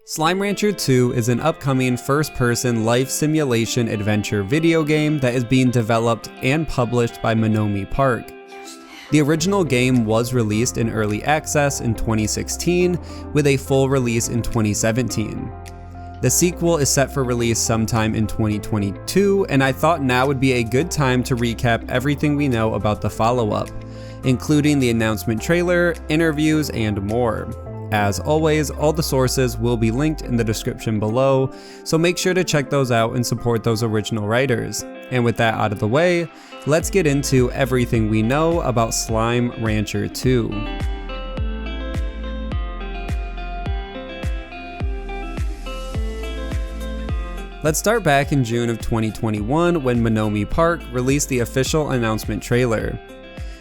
Slime Rancher 2 is an upcoming first-person life simulation adventure video game that is being developed and published by Monomi Park. The original game was released in early access in 2016, with a full release in 2017. The sequel is set for release sometime in 2022, and I thought now would be a good time to recap everything we know about the follow-up, including the announcement trailer, interviews, and more. As always, all the sources will be linked in the description below, so make sure to check those out and support those original writers. And with that out of the way, let's get into everything we know about Slime Rancher 2. Let's start back in June of 2021 when Monomi Park released the official announcement trailer.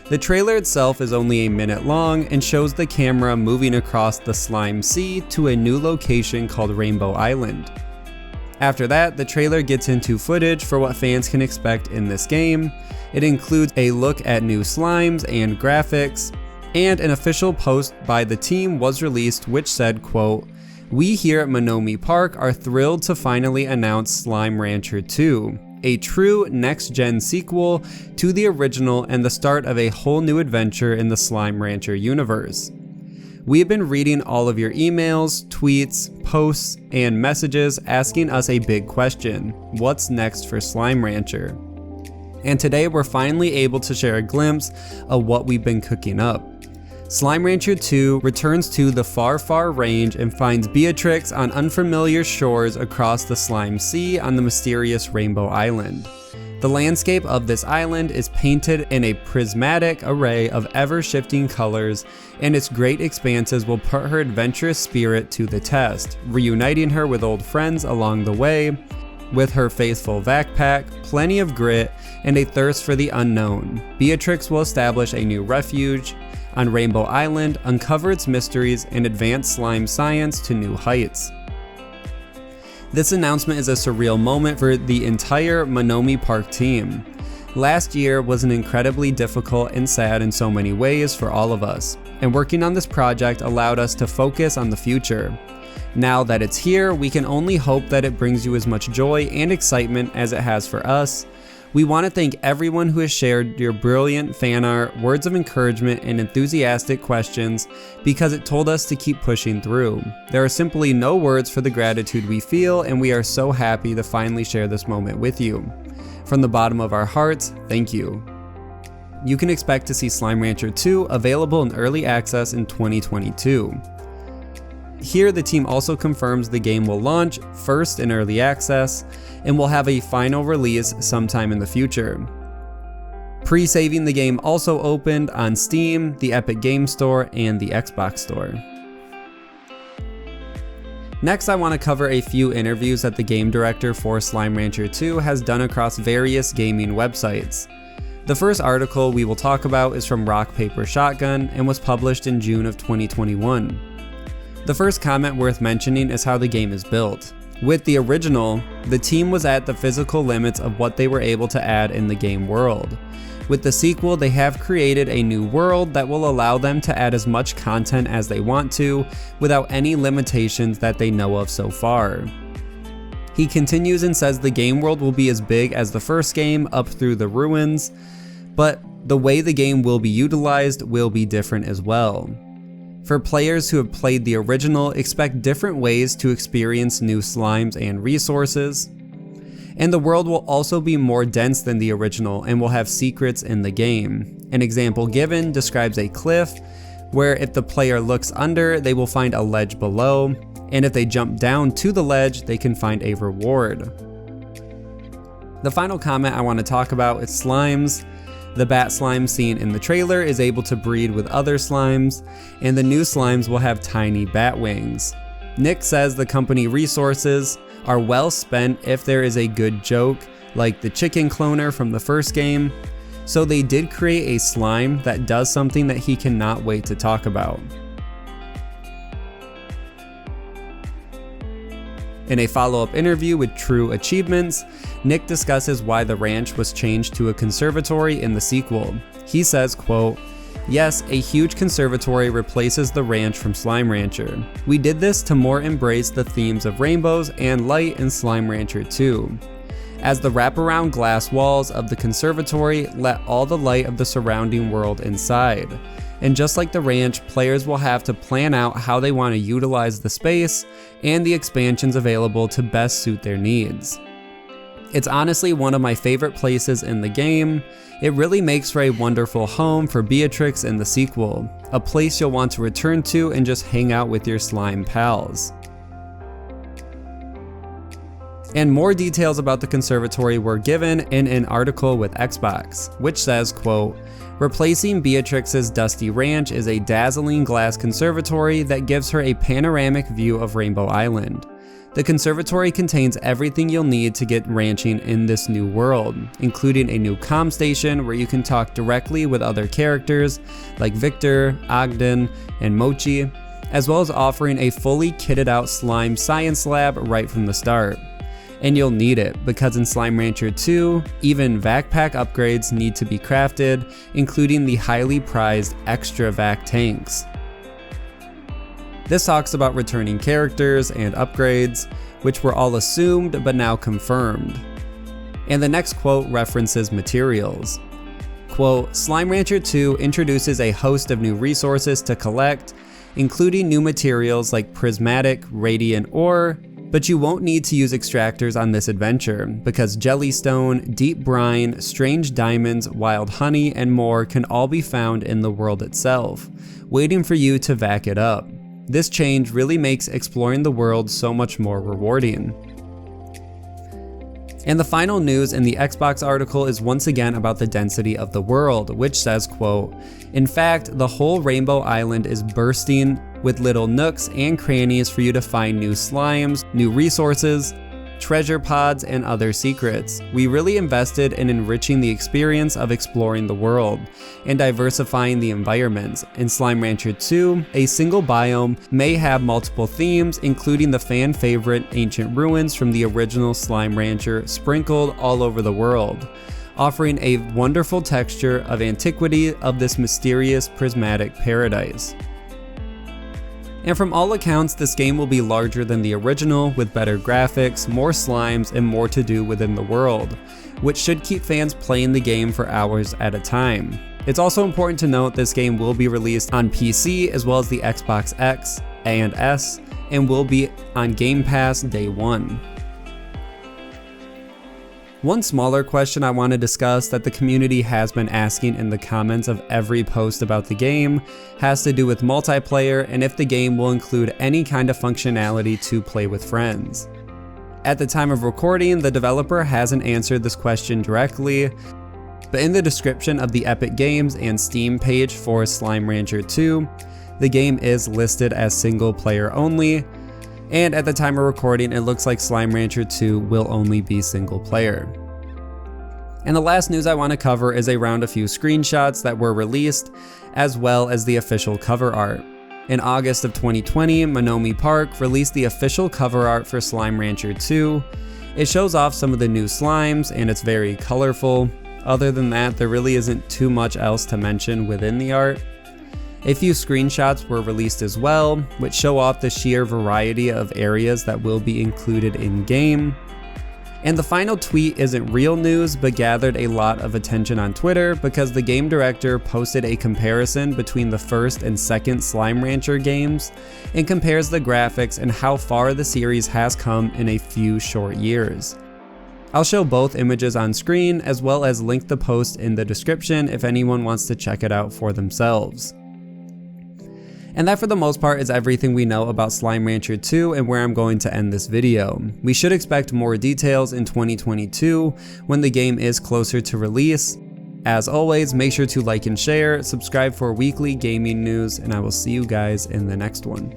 The trailer itself is only a minute long and shows the camera moving across the slime sea to a new location called Rainbow Island. After that, the trailer gets into footage for what fans can expect in this game. It includes a look at new slimes and graphics, and an official post by the team was released which said, quote, "We here at Monomi Park are thrilled to finally announce Slime Rancher 2. A true next-gen sequel to the original and the start of a whole new adventure in the Slime Rancher universe. We have been reading all of your emails, tweets, posts, and messages asking us a big question: what's next for Slime Rancher? And today we're finally able to share a glimpse of what we've been cooking up. Slime Rancher 2 returns to the far range and finds Beatrix on unfamiliar shores across the slime sea on the mysterious Rainbow Island. The landscape of this island is painted in a prismatic array of ever-shifting colors, and its great expanses will put her adventurous spirit to the test, reuniting her with old friends along the way. With her faithful backpack, plenty of grit, and a thirst for the unknown, Beatrix will establish a new refuge on Rainbow Island, uncover its mysteries, and advance slime science to new heights. This announcement is a surreal moment for the entire Monomi Park team. Last year was an incredibly difficult and sad in so many ways for all of us, and working on this project allowed us to focus on the future. Now that it's here, we can only hope that it brings you as much joy and excitement as it has for us. We want to thank everyone who has shared your brilliant fan art, words of encouragement, and enthusiastic questions because it told us to keep pushing through. There are simply no words for the gratitude we feel, and we are so happy to finally share this moment with you. From the bottom of our hearts, thank you. You can expect to see Slime Rancher 2 available in early access in 2022. Here, the team also confirms the game will launch first in early access and will have a final release sometime in the future. Pre-saving the game also opened on Steam, the Epic Games Store, and the Xbox Store. Next, I want to cover a few interviews that the game director for Slime Rancher 2 has done across various gaming websites. The first article we will talk about is from Rock Paper Shotgun and was published in June of 2021. The first comment worth mentioning is how the game is built. With the original, the team was at the physical limits of what they were able to add in the game world. With the sequel, they have created a new world that will allow them to add as much content as they want to, without any limitations that they know of so far. He continues and says the game world will be as big as the first game, up through the ruins, but the way the game will be utilized will be different as well. For players who have played the original, expect different ways to experience new slimes and resources. And the world will also be more dense than the original and will have secrets in the game. An example given describes a cliff, where if the player looks under, they will find a ledge below, and if they jump down to the ledge, they can find a reward. The final comment I want to talk about is slimes. The bat slime seen in the trailer is able to breed with other slimes, and the new slimes will have tiny bat wings. Nick says the company resources are well spent if there is a good joke, like the chicken cloner from the first game, so they did create a slime that does something that he cannot wait to talk about. In a follow-up interview with True Achievements, Nick discusses why the ranch was changed to a conservatory in the sequel. He says, quote, Yes, a huge conservatory replaces the ranch from Slime Rancher. We did this to more embrace the themes of rainbows and light in Slime Rancher 2. As the wraparound glass walls of the conservatory let all the light of the surrounding world inside. And just like the ranch, players will have to plan out how they want to utilize the space and the expansions available to best suit their needs. It's honestly one of my favorite places in the game. It really makes for a wonderful home for Beatrix in the sequel, a place you'll want to return to and just hang out with your slime pals. And more details about the conservatory were given in an article with Xbox, which says, quote, "Replacing Beatrix's dusty ranch is a dazzling glass conservatory that gives her a panoramic view of Rainbow Island. The conservatory contains everything you'll need to get ranching in this new world, including a new comm station where you can talk directly with other characters like Victor, Ogden, and Mochi, as well as offering a fully kitted out slime science lab right from the start. And you'll need it, because in Slime Rancher 2, even vac pack upgrades need to be crafted, including the highly prized extra vac tanks." This talks about returning characters and upgrades, which were all assumed but now confirmed. And the next quote references materials. Quote, "Slime Rancher 2 introduces a host of new resources to collect, including new materials like prismatic, radiant ore, but you won't need to use extractors on this adventure, because jellystone, deep brine, strange diamonds, wild honey, and more can all be found in the world itself, waiting for you to vac it up. This change really makes exploring the world so much more rewarding." And the final news in the Xbox article is once again about the density of the world, which says, quote, "In fact, the whole Rainbow Island is bursting with little nooks and crannies for you to find new slimes, new resources, treasure pods, and other secrets. We really invested in enriching the experience of exploring the world and diversifying the environments. In Slime Rancher 2, a single biome may have multiple themes, including the fan favorite ancient ruins from the original Slime Rancher sprinkled all over the world, offering a wonderful texture of antiquity of this mysterious prismatic paradise. And from all accounts, this game will be larger than the original, with better graphics, more slimes, and more to do within the world, which should keep fans playing the game for hours at a time. It's also important to note this game will be released on PC as well as the Xbox X and S, and will be on Game Pass day one. One smaller question I want to discuss that the community has been asking in the comments of every post about the game has to do with multiplayer and if the game will include any kind of functionality to play with friends. At the time of recording, the developer hasn't answered this question directly, but in the description of the Epic Games and Steam page for Slime Rancher 2, the game is listed as single player only, and at the time of recording, it looks like Slime Rancher 2 will only be single player. And the last news I want to cover is around a few screenshots that were released, as well as the official cover art. In August of 2020, Monomi Park released the official cover art for Slime Rancher 2. It shows off some of the new slimes, and it's very colorful. Other than that, there really isn't too much else to mention within the art. A few screenshots were released as well, which show off the sheer variety of areas that will be included in-game. And the final tweet isn't real news, but gathered a lot of attention on Twitter because the game director posted a comparison between the first and second Slime Rancher games and compares the graphics and how far the series has come in a few short years. I'll show both images on screen as well as link the post in the description if anyone wants to check it out for themselves. And that for the most part is everything we know about Slime Rancher 2 and where I'm going to end this video. We should expect more details in 2022 when the game is closer to release. As always, make sure to like and share, subscribe for weekly gaming news, and I will see you guys in the next one.